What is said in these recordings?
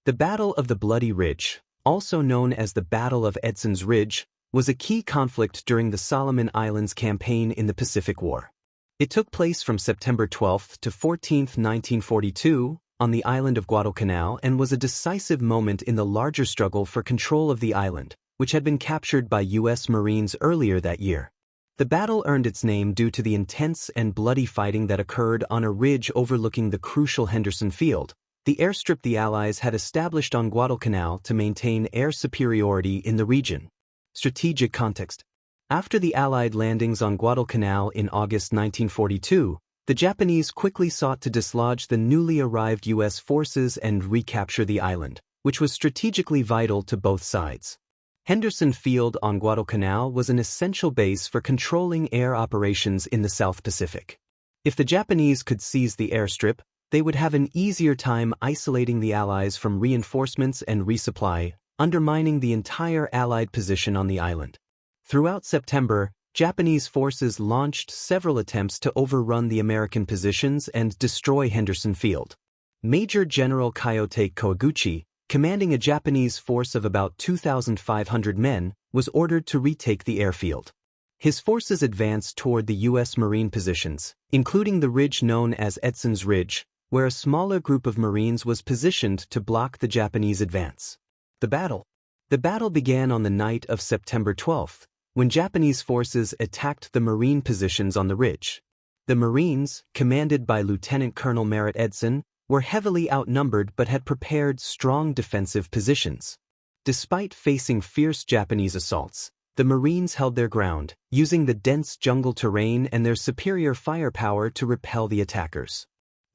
The Battle of the Bloody Ridge, also known as the Battle of Edson's Ridge, was a key conflict during the Solomon Islands campaign in the Pacific War. It took place from September 12 to 14, 1942, on the island of Guadalcanal and was a decisive moment in the larger struggle for control of the island, which had been captured by U.S. Marines earlier that year. The battle earned its name due to the intense and bloody fighting that occurred on a ridge overlooking the crucial Henderson Field, the airstrip the Allies had established on Guadalcanal to maintain air superiority in the region. Strategic context. After the Allied landings on Guadalcanal in August 1942, the Japanese quickly sought to dislodge the newly arrived U.S. forces and recapture the island, which was strategically vital to both sides. Henderson Field on Guadalcanal was an essential base for controlling air operations in the South Pacific. If the Japanese could seize the airstrip, they would have an easier time isolating the Allies from reinforcements and resupply, undermining the entire Allied position on the island. Throughout September, Japanese forces launched several attempts to overrun the American positions and destroy Henderson Field. Major General Kyoto Kawaguchi, commanding a Japanese force of about 2,500 men, was ordered to retake the airfield. His forces advanced toward the U.S. Marine positions, including the ridge known as Edson's Ridge, where a smaller group of Marines was positioned to block the Japanese advance. The battle began on the night of September 12, when Japanese forces attacked the Marine positions on the ridge. The Marines, commanded by Lieutenant Colonel Merritt Edson, were heavily outnumbered but had prepared strong defensive positions. Despite facing fierce Japanese assaults, the Marines held their ground, using the dense jungle terrain and their superior firepower to repel the attackers.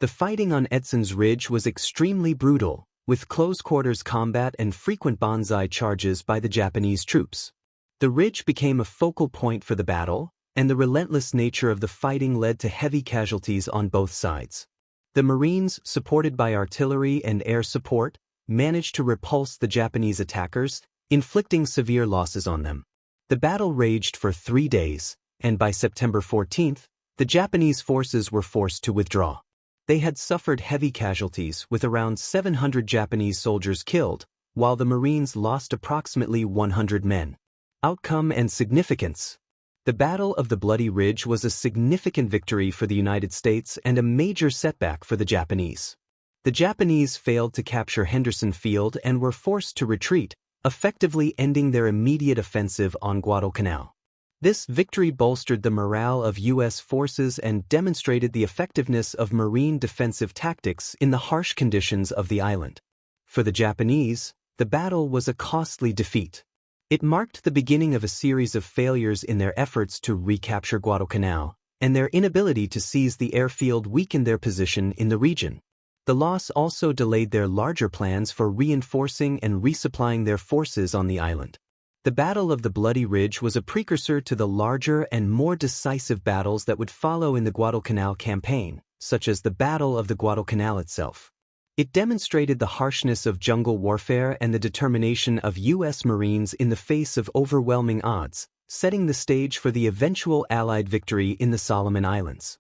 The fighting on Edson's Ridge was extremely brutal, with close-quarters combat and frequent banzai charges by the Japanese troops. The ridge became a focal point for the battle, and the relentless nature of the fighting led to heavy casualties on both sides. The Marines, supported by artillery and air support, managed to repulse the Japanese attackers, inflicting severe losses on them. The battle raged for 3 days, and by September 14, the Japanese forces were forced to withdraw. They had suffered heavy casualties, with around 700 Japanese soldiers killed, while the Marines lost approximately 100 men. Outcome and significance. The Battle of the Bloody Ridge was a significant victory for the United States and a major setback for the Japanese. The Japanese failed to capture Henderson Field and were forced to retreat, effectively ending their immediate offensive on Guadalcanal. This victory bolstered the morale of U.S. forces and demonstrated the effectiveness of Marine defensive tactics in the harsh conditions of the island. For the Japanese, the battle was a costly defeat. It marked the beginning of a series of failures in their efforts to recapture Guadalcanal, and their inability to seize the airfield weakened their position in the region. The loss also delayed their larger plans for reinforcing and resupplying their forces on the island. The Battle of the Bloody Ridge was a precursor to the larger and more decisive battles that would follow in the Guadalcanal campaign, such as the Battle of the Guadalcanal itself. It demonstrated the harshness of jungle warfare and the determination of U.S. Marines in the face of overwhelming odds, setting the stage for the eventual Allied victory in the Solomon Islands.